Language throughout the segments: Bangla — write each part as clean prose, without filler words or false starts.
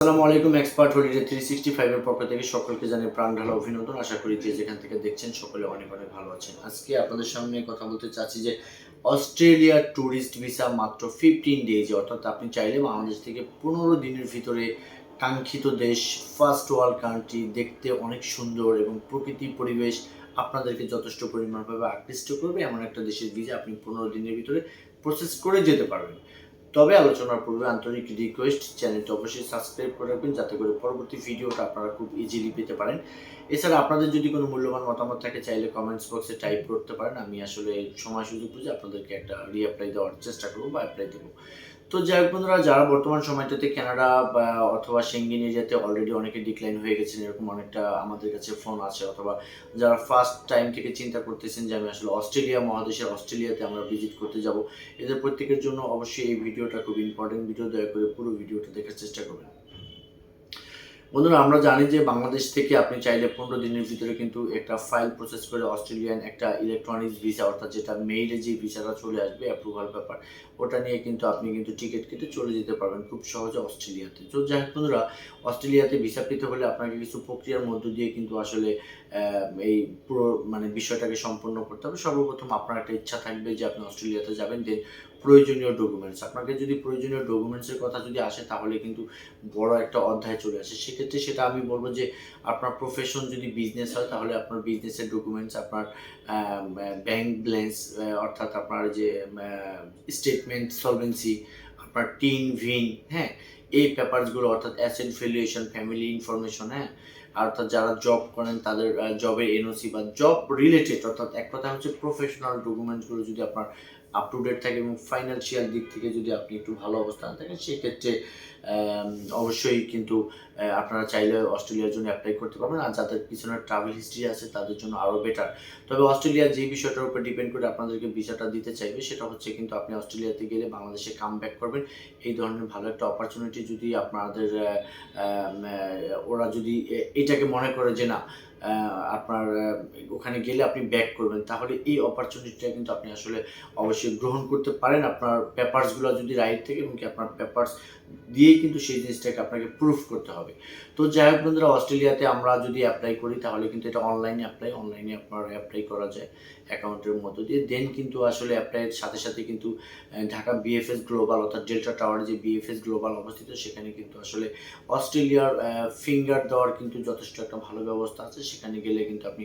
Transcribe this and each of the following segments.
আসসালামু আলাইকুম। এক্সপার্ট হলিডে 365 এর পক্ষ থেকে সকলকে জানাই প্রাণ ঢালা অভিনন্দন। আশা করি যে যেখান থেকে দেখছেন সকলে অনেক অনেক ভালো আছেন। আজকে আপনাদের সামনে কথা বলতে চাচ্ছি যে অস্ট্রেলিয়ার ট্যুরিস্ট ভিসা মাত্র 15 ডেজ, অর্থাৎ আপনি চাইলে বাংলাদেশ থেকে 15 দিনের ভিতরে কাঙ্ক্ষিত দেশ, ফার্স্ট ওয়ার্ল্ড কান্ট্রি, দেখতে অনেক সুন্দর এবং প্রকৃতি পরিবেশ আপনাদেরকে যথেষ্ট পরিমাণভাবে আকৃষ্ট করবে এমন একটা দেশের ভিসা আপনি 15 দিনের ভিতরে প্রসেস করে যেতে পারবেন। তবে আলোচনার পূর্বে আন্তরিক রিকোয়েস্ট, চ্যানেলটি অবশ্যই সাবস্ক্রাইব করে রাখবেন যাতে করে পরবর্তী ভিডিওটা আপনারা খুব ইজিলি পেতে পারেন। এছাড়া আপনাদের যদি কোনো মূল্যবান মতামত থাকে চাইলে কমেন্টস বক্সে টাইপ করতে পারেন। আমি আসলে সময় সুযোগ বুঝে আপনাদেরকে একটা রিঅ্যাপ্লাই দেওয়ার চেষ্টা করবো বা অ্যাপ্লাই দেবো। তো যাই হোক বন্ধুরা, যারা বর্তমান সময়টাতে কানাডা বা অথবা সেঙ্গেন এরিয়াতে অলরেডি অনেকে ডিক্লাইন হয়ে গেছেন, এরকম অনেকটা আমাদের কাছে ফোন আছে, অথবা যারা ফার্স্ট টাইম থেকে চিন্তা করতেছেন যে আমি আসলে অস্ট্রেলিয়া মহাদেশের অস্ট্রেলিয়াতে আমরা ভিজিট করতে যাব, এদের প্রত্যেকের জন্য অবশ্যই এই ভিডিওটা খুব ইম্পর্টেন্ট ভিডিও। দয়া করে পুরো ভিডিওটা দেখার চেষ্টা করবেন। বন্ধুরা, আমরা জানি যে বাংলাদেশ থেকে আপনি চাইলে 15 দিনের ভিতরে কিন্তু একটা ফাইল প্রসেস করে অস্ট্রেলিয়ান একটা ইলেকট্রনিক্স ভিসা, অর্থাৎ যেটা মেইলে যে ভিসাটা চলে আসবে অ্যাপ্রুভাল পেপার, ওটা নিয়ে কিন্তু আপনি কিন্তু টিকিট কেটে চলে যেতে পারবেন খুব সহজে অস্ট্রেলিয়াতে। তো যাই হোক বন্ধুরা, অস্ট্রেলিয়াতে ভিসা পেতে হলে আপনাকে কিছু প্রক্রিয়ার মধ্য দিয়ে কিন্তু আসলে এই পুরো বিষয়টাকে সম্পন্ন করতে হবে। সর্বপ্রথম আপনার একটা ইচ্ছা থাকবে যে আপনি অস্ট্রেলিয়াতে যাবেন, দেন প্রয়োজনীয় ডকুমেন্টস, আপনাকে যদি প্রয়োজনীয় ডকুমেন্টসের কথা যদি আসে তাহলে কিন্তু বড় একটা অধ্যায় চলে আসে। সেক্ষেত্রে সেটা আমি বলবো যে আপনার প্রফেশন যদি বিজনেস হয় তাহলে আপনার বিজনেসের ডকুমেন্টস, আপনার ব্যাংক ব্যালেন্স, অর্থাৎ আপনার যে স্টেটমেন্ট, সলভেন্সি, আপনার টিন ভিন, হ্যাঁ, এই পেপারসগুলো, অর্থাৎ অ্যাসেট ভ্যালুয়েশন, ফ্যামিলি ইনফরমেশন, হ্যাঁ, অর্থাৎ যারা জব করেন তাদের জবের এনওসি বা জব রিলেটেড, অর্থাৎ এক কথা হচ্ছে প্রফেশনাল ডকুমেন্টসগুলো যদি আপনার আপ টু ডেট থাকে এবং ফাইন্যান্সিয়াল দিক থেকে যদি আপনি একটু ভালো অবস্থানে থাকেন, সেক্ষেত্রে অবশ্যই কিন্তু আপনারা চাইলে অস্ট্রেলিয়ার জন্য অ্যাপ্লাই করতে পারবেন। আর যাদের পিছনে ট্রাভেল হিস্ট্রি আছে তাদের জন্য আরও বেটার। তবে অস্ট্রেলিয়ার যে বিষয়টার উপর ডিপেন্ড করে আপনাদেরকে ভিসাটা দিতে চাইবে সেটা হচ্ছে কিন্তু আপনি অস্ট্রেলিয়াতে গেলে বাংলাদেশে কাম ব্যাক করবেন, এই ধরনের ভালো একটা অপরচুনিটি যদি আপনাদের ওরা যদি এটাকে মনে করে যে না আপনার ওখানে গেলে আপনি ব্যাক করবেন, তাহলে এই অপরচুনিটিটা কিন্তু আপনি আসলে অবশ্যই গ্রহণ করতে পারেন, আপনার পেপারসগুলো যদি রাইট থেকে, এবং কি আপনার পেপারস দিয়েই কিন্তু সেই জিনিসটাকে আপনাকে প্রুফ করতে হবে। তো যাই হোক বন্ধুরা, অস্ট্রেলিয়াতে আমরা যদি অ্যাপ্লাই করি তাহলে কিন্তু এটা অনলাইনে আপনার অ্যাপ্লাই করা যায় অ্যাকাউন্টের মধ্য দিয়ে। দেন কিন্তু আসলে অ্যাপ্লাইয়ের সাথে সাথে কিন্তু ঢাকা বিএফএস গ্লোবাল, অর্থাৎ ডেল্টা টাওয়ারে যে বিএফএস গ্লোবাল অবস্থিত, সেখানে কিন্তু আসলে অস্ট্রেলিয়ার ফিঙ্গার দেওয়ার কিন্তু যথেষ্ট একটা ভালো ব্যবস্থা আছে। সেখানে গেলে কিন্তু আপনি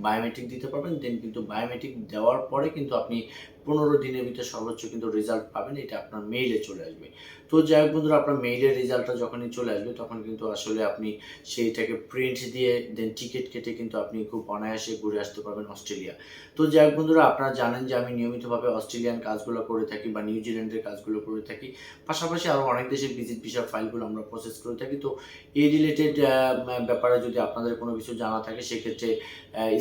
বায়োমেট্রিক দিতে পারবেন। দেন কিন্তু বায়োমেট্রিক দেওয়ার পরে কিন্তু আপনি 15 দিনের ভিতরে সর্বোচ্চ কিন্তু রেজাল্ট পাবেন, এটা আপনার মেইলে চলে আসবে। তো যাই হোক বন্ধুরা, আপনার মেইলের রেজাল্টটা যখনই চলে আসবে তখন কিন্তু আসলে আপনি সেইটাকে প্রিন্ট দিয়ে দেন টিকিট কেটে কিন্তু আপনি খুব অনায়াসে ঘুরে আসতে পারবেন অস্ট্রেলিয়া। তো যাই হোক বন্ধুরা, আপনারা জানেন যে আমি নিয়মিতভাবে অস্ট্রেলিয়ান কাজগুলো করে থাকি বা নিউজিল্যান্ডের কাজগুলো করে থাকি, পাশাপাশি আরও অনেক দেশের ভিজিট ভিসার ফাইলগুলো আমরা প্রসেস করে থাকি। তো এই রিলেটেড ব্যাপারে যদি আপনাদের কোনো কিছু জানা থাকে সেক্ষেত্রে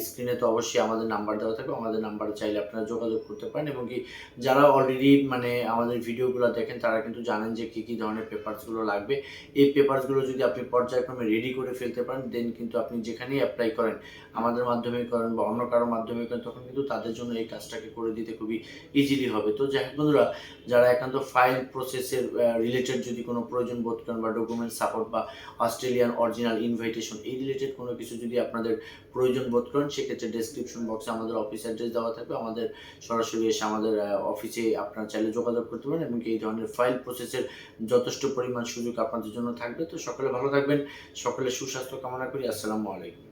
স্ক্রিনে তো অবশ্যই আমাদের নাম্বার দেওয়া থাকবে, আমাদের নাম্বারে চাইলে আপনারা যোগাযোগ করতে পারেন। এবং কি যারা অলরেডি আমাদের ভিডিওগুলো দেখেন তারা কিন্তু জানেন যে কী কী ধরনের পেপারসগুলো লাগবে। এই পেপারসগুলো যদি আপনি পর্যায়ক্রমে রেডি করে ফেলতে পারেন, দেন কিন্তু আপনি যেখানেই অ্যাপ্লাই করেন, আমাদের মাধ্যমে করেন বা অন্য কারোর মাধ্যমে করেন, তখন কিন্তু তাদের জন্য এই কাজটাকে করে দিতে খুবই ইজিলি হবে। তো যাই হোক বন্ধুরা, যারা একান্ত ফাইল প্রসেসের রিলেটেড যদি কোনো প্রয়োজন বোধ করেন বা ডকুমেন্ট সাপোর্ট বা অস্ট্রেলিয়ান অরিজিনাল ইনভাইটেশন, এই রিলেটেড কোনো কিছু যদি আপনাদের প্রয়োজন বোধ করেন, সেক্ষেত্রে ডেসক্রিপশন বক্সে আমাদের অফিস অ্যাড্রেস দেওয়া থাকবে, আমাদের সরাসরি এসে আমাদের অফিসে আপনারা চাইলে যোগাযোগ করতে পারেন, এবং এই ধরনের ফাইল প্রসেসের যথেষ্ট পরিমাণ সুযোগ আপনাদের জন্য থাকবে। তো সকলে ভালো থাকবেন, সকলে সুস্বাস্থ্য কামনা করি। আসসালামু আলাইকুম।